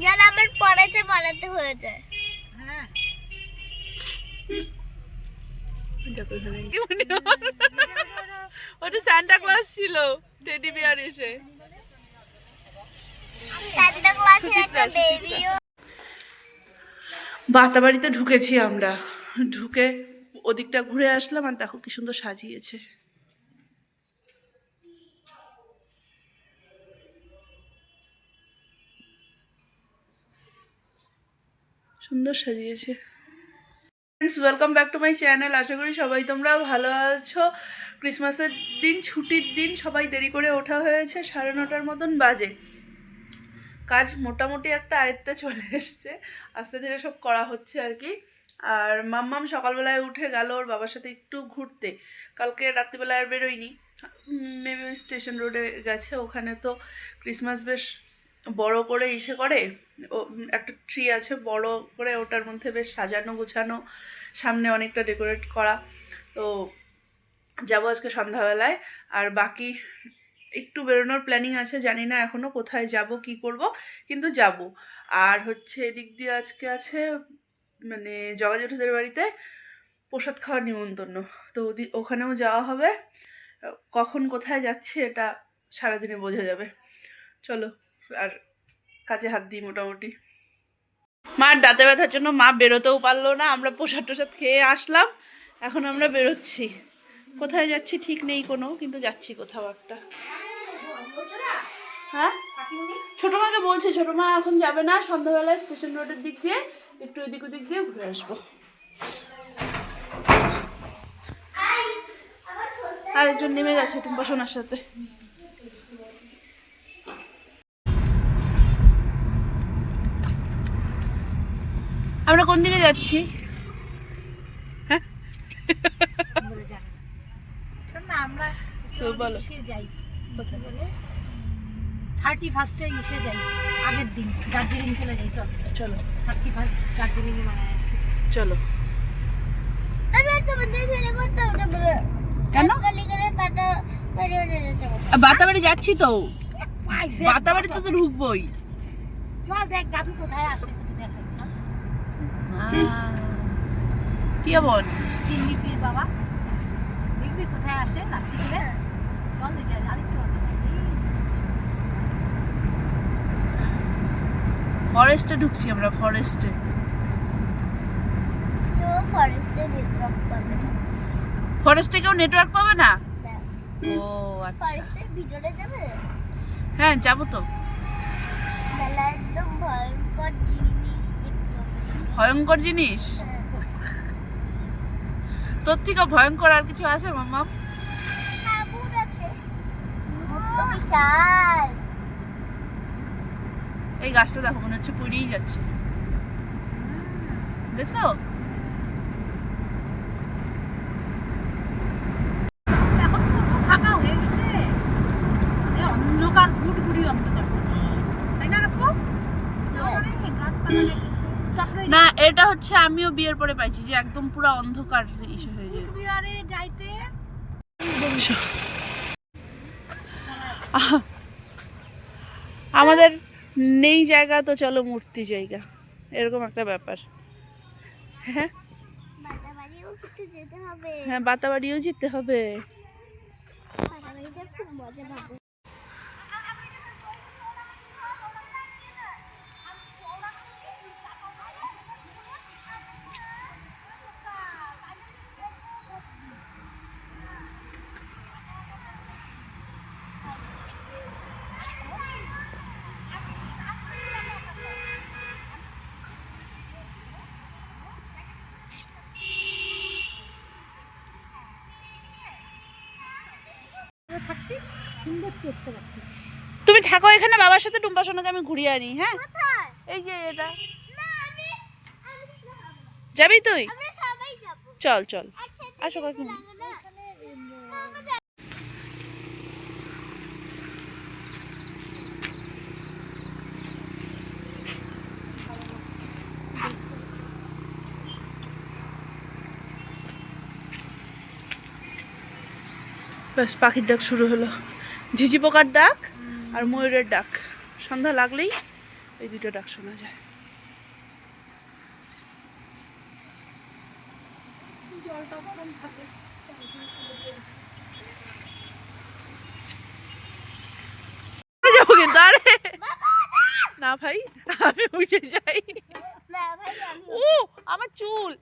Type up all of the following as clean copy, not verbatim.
যেন আমার পড়াতে পড়াতে হয়ে যায়। হ্যাঁ ওটা সান্টা ক্লজ ছিল, টেডি বিয়ার এসে সান্টা ক্লজের একটা বেবিও। বাতাবাড়িতে ঢুকেছি আমরা, ঢুকে ওদিকটা ঘুরে আসলাম আর দেখো কি সুন্দর সাজিয়েছে। সুন্দর সাজিয়েছে। Friends, welcome back to my channel. আশা করি সবাই তোমরা ভালো আছো। ক্রিসমাসের দিন, ছুটির দিন, সবাই দেরি করে ওঠা হয়েছে, 9:30 মতন বাজে। কাজ মোটামুটি একটা আয়ত্তে চলে এসছে, আস্তে ধীরে সব করা হচ্ছে আর কি। আর মাম্মাম সকালবেলায় উঠে গেল ওর বাবার সাথে একটু ঘুরতে। কালকে রাত্রিবেলায় আর বেরোয়নি, মেবি ওই স্টেশন রোডে গেছে। ওখানে তো ক্রিসমাস বেশ বড় করে ইসে করে, ও একটা ট্রি আছে বড় করে, ওটার মধ্যে বেশ সাজানো গুছানো, সামনে অনেকটা ডেকোরেট করা। তো যাবো আজকে সন্ধ্যাবেলায়। আর বাকি একটু বেরোনোর প্ল্যানিং আছে, জানি না এখনও কোথায় যাব কি করব, কিন্তু যাব। আর হচ্ছে এদিক দিয়ে আজকে আছে মানে জগা জেঠুদের বাড়িতে প্রসাদ খাওয়ার নিমন্ত্রণ, তো ওখানেও যাওয়া হবে। কখন কোথায় যাচ্ছি এটা সারাদিনে বোঝা যাবে। চলো আর কাজে হাত দিই মোটামুটি। মার দাঁতে ব্যথার জন্য মা বেরোতেও পারলো না, আমরা প্রসাদ টোসাদ খেয়ে আসলাম, এখন আমরা বেরোচ্ছি। কোথায় যাচ্ছি ঠিক নেই কোনো, কিন্তু যাচ্ছি কোথাও একটা। হ্যাঁ, ছোটো মাকে বলছি, ছোটো মা এখন যাবে না, সন্ধ্যাবেলায় স্টেশন রোডের দিক দিয়ে একটু এদিক ওদিক দিয়ে ঘুরে আসবো। আরেকজন নেমে গেছে টুম্পা সোনার সাথে। আমরা কোন দিকে যাচ্ছি? হ্যাঁ আমরা বলো। যাই 31 ইসে যাই, আগের দিন দার্জিলিং চলে যাই। চল চলো 31 দার্জিলিং এ মারা আসি। চলো। কেন বাতাবাড়ি যাচ্ছি তো, বাতাবাড়িতে তো ঢুকবোই। চল দেখ দাদু কোথায় আসে, তোকে দেখাই। চল কি বল, তিন্নিপির বাবা দেখবি কোথায় আসে রাত্রিবেলা। চল আরেকটু ফরেস্টে ঢুকছি আমরা, ফরেস্টে। ফরেস্টে কেউ নেটওয়ার্ক পাবে না? ও আচ্ছা, ফরেস্টের ভিতরে যাবে? হ্যাঁ যাবো তো। একদম ভয়ঙ্কর জিনিস দেখতে পাবে। ভয়ঙ্কর জিনিস? তোর থেকে ভয়ঙ্কর আর কিছু আছে মাম্মা? ভূত আছে, তো বিশাল। এই গাছটা দেখো, মনে হচ্ছে পুড়িয়েই যাচ্ছে, দেখছো? এখন পুরো ফাঁকা হয়ে গেছে, অন্ধকার গুড়গুড়ি অন্ধকার, তাই না? না, এটা হচ্ছে আমিও বিয়ের পরে পাইছি যে একদম পুরো অন্ধকার ইস্যু হয়ে যায়। আমাদের নেই জায়গা, তো চলো মূর্তি জায়গা, এরকম একটা ব্যাপার। হ্যাঁ হ্যাঁ, বাতাবাড়িও যেতে হবে। খুব মজা পাবো। তুমি থাকো এখানে, বাবার সাথে টুম্পা সোনাকে আমি ঘুরিয়ে আনি। হ্যাঁ, এই যে এটা যাবি তুই? চল চল, আসো কাকিমা। ব্যাস, পাখির ডাক শুরু হলো, ঝিঝি পোকার ডাক আর ময়ূরের ডাক। সন্ধ্যা লাগলেই এই দুটো ডাক শোনা যায়। জলটা গরম থাকে। যাবো কিন্তু আরে না ভাই, আমি উঠে যাই। ও আমার চুল।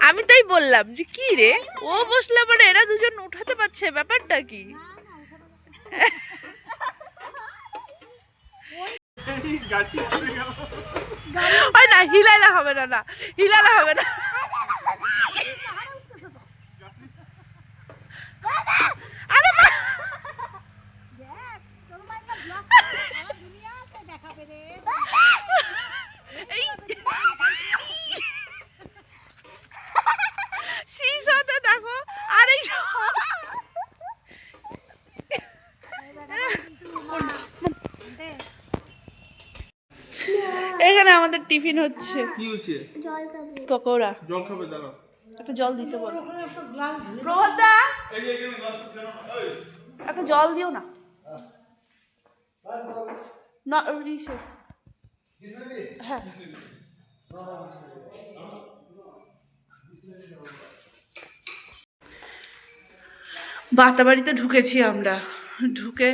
আমি তাই বললাম যে কি রে, ও বসলে পরে এরা দুজন উঠাতে পারছে, ব্যাপারটা কি? ওই না হিলাইলা হবে না, না হিলাইলা হবে না। আরে মা শীর্ষতে দেখো। আর এই এখানে আমাদের টিফিন হচ্ছে। কি হচ্ছে? পকোড়া। জল খাবে দাঁড়াও। একটা জল দিতে বলো প্রহদা, একটা জল দিও না। না ইসে হ্যাঁ বাতাবাড়িতে ঢুকেছি আমরা, ঢুকে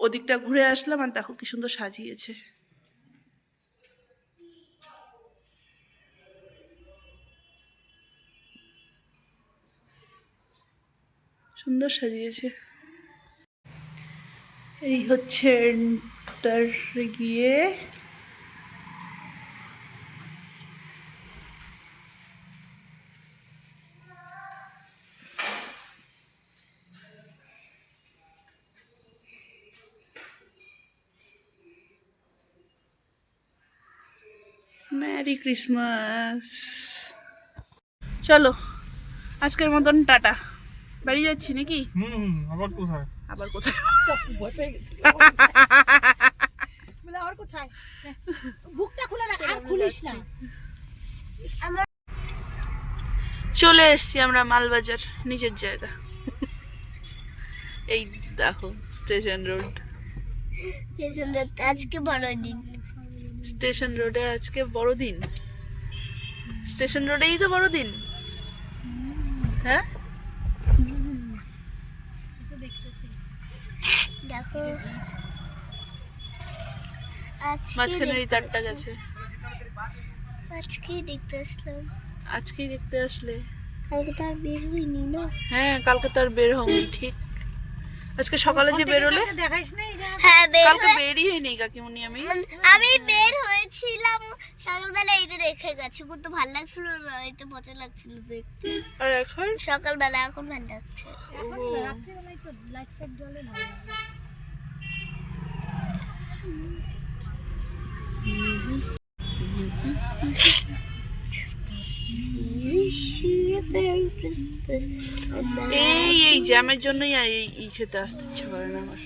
ওদিকটা ঘুরে আসলাম আর দেখো কি সুন্দর সাজিয়েছে। সুন্দর সাজিয়েছে। এই হচ্ছে এন্টার গিয়ে মেরি ক্রিসমাস। চলো আজকের মতন টাটা, বাড়ি যাচ্ছি নাকি? আবার কোথায়? আবার কোথায়? বলে আর কোথায়? বুকটা খুলে রাখ, আর খুলিস না। চলে এসছি আমরা মালবাজার, নিজের জায়গা। এই দেখো স্টেশন রোড। আজকে বড়দিন। স্টেশন রোডে আজকে বড়দিন। স্টেশন রোডেই তো বড়দিন। হ্যাঁ দেখো মাঝখানের এই তারটা গেছে। আজকেই দেখতে আসলাম। আজকেই দেখতে আসলে? কালকে তো আর বের হইনি না। হ্যাঁ কালকে তো আর বের হয়নি, ঠিক। আজকে সকালে যে বেরোলে? দেখাইস না হ্যাঁ কালকে বেরই হয়নি কাকিমুনি। আমি বের হয়েছিলাম সকালবেলা, এই যে রেখে গেছি, কত ভালো লাগছিল না, এতে পচা লাগছিল দেখতে। আর এখন সকালবেলা এখন ভালো লাগছে। রাত্রিবেলায় তো লাইট ফাইট জ্বলে ভালো লাগে। এই জ্যামের জন্যই এই ইসেতে আসতে ইচ্ছে করে না আমার।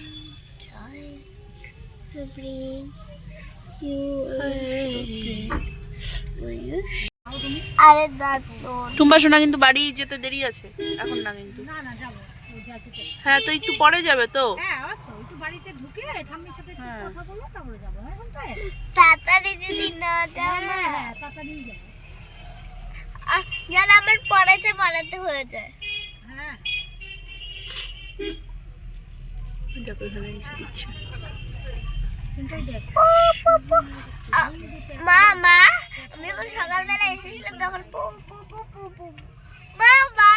আরে দাঁত টুম্পা সোনা কিন্তু বাড়ি যেতে দেরি আছে, এখন না কিন্তু। না না যাবো, ওই যাতে তো। হ্যাঁ তো একটু পরে যাবে তো। হ্যাঁ ওই তো একটু বাড়িতে ঢুকে ঠাম্মির সাথে একটু হ্যাঁ। কথা বলো, তারপরে যাবো। হ্যাঁ শুনতে? তাড়াতাড়ি যদি না যাও না, হ্যাঁ তাড়াতাড়ি যাবো। যেন আমার পড়াতে হয়ে যায়। হ্যাঁ দেখো এখানে এসে দিচ্ছে। শুনতেই দেখ। মা আমি যখন সকালবেলা এসেছিলাম তখন পু পু পু পু পু। মা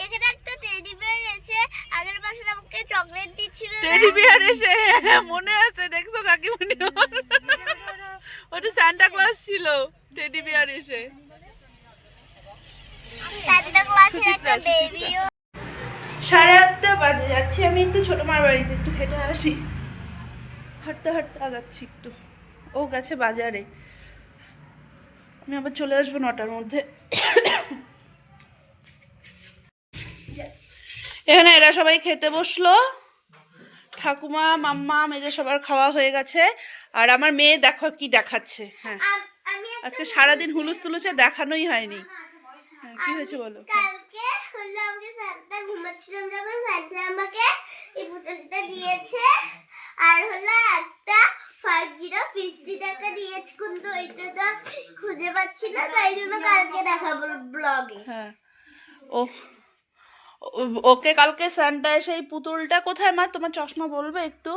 এখানে একটা টেডি বিয়ার এসে আগের বছর আমাকে চকলেট দিচ্ছিল না? টেডি বিয়ার এসে, হ্যাঁ, মনে আছে, দেখছো কাকিমুনি? ওটা সান্টা ক্লজ ছিল, টেডি বিয়ার এসে। সান্তা ক্লজের একটা বেবিও। 8:30 বাজে, যাচ্ছি আমি একটু ছোট মার বাড়িতে, একটু হেঁটে আসি। হাঁটতে হাঁটতে আগাচ্ছি একটু। ও গেছে বাজারে, আমি আবার চলে আসবো 9টার মধ্যে। এখানে এরা সবাই খেতে বসলো, ঠাকুমা মাম্মা মেজে সবার খাওয়া হয়ে গেছে। আর আমার মেয়ে দেখো কি দেখাচ্ছে। হ্যাঁ আজকে সারাদিন হুলুস তুলুসে, দেখানোই হয়নি। হ্যাঁ কি হয়েছে বলো? কালকে হলো আমাকে সান্তা ঘুমাচ্ছিলাম যখন সান্তা আমাকে এই পুতুলটা দিয়েছে আর হলো একটা 5050 টাকা দিয়েছে কিন্তু এটা তো খুঁজে পাচ্ছি না তাই জন্য কালকে দেখাবো ব্লগে। হ্যাঁ ওকে কালকে সান্টা এসে এই পুতুলটা কোথায় মা তোমার চশমা বলবে একটু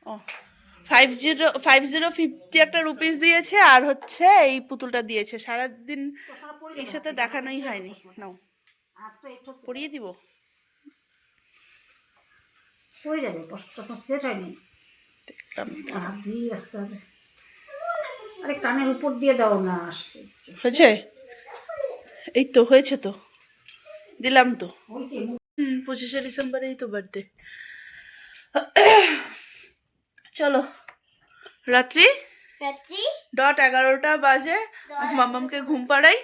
ও 5050 একটা রুপিস দিয়েছে আর হচ্ছে এই পুতুলটা দিয়েছে সারাদিন এর সাথে দেখানোই হয়নি নাও পরিয়ে দিব হয়ে যাবে প্রথম সেট হয়নি দেখলাম হাত দিয়ে আসতে হবে আরে কানের উপর দিয়ে দাও না আসতে হয়েছে এই তো হয়েছে তো দিলাম তো হয়েছে 25শে ডিসেম্বরেই তো বার্থডে চলো রাত্রি রাত্রি ডট 11টা বাজে মাম্মামকে ঘুম পাড়াই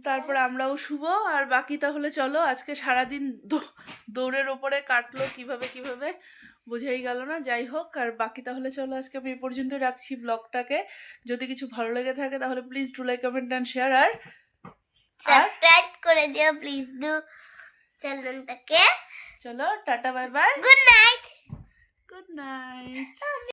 তারপর আমরাও শুভ আর বাকি তাহলে চলো আজকে সারাদিন দৌড়ের ওপরে কাটলো কিভাবে কিভাবে বোঝাই গেল না যাই হোক আর বাকি তাহলে চলো আজকে আমি এই পর্যন্ত রাখছি ব্লগটাকে যদি কিছু ভালো লেগে থাকে তাহলে please do like comment and share আর সাবস্ক্রাইব করে দিও প্লিজ ডু চ্যানেলটাকে। চলো tata bye bye good night. Good night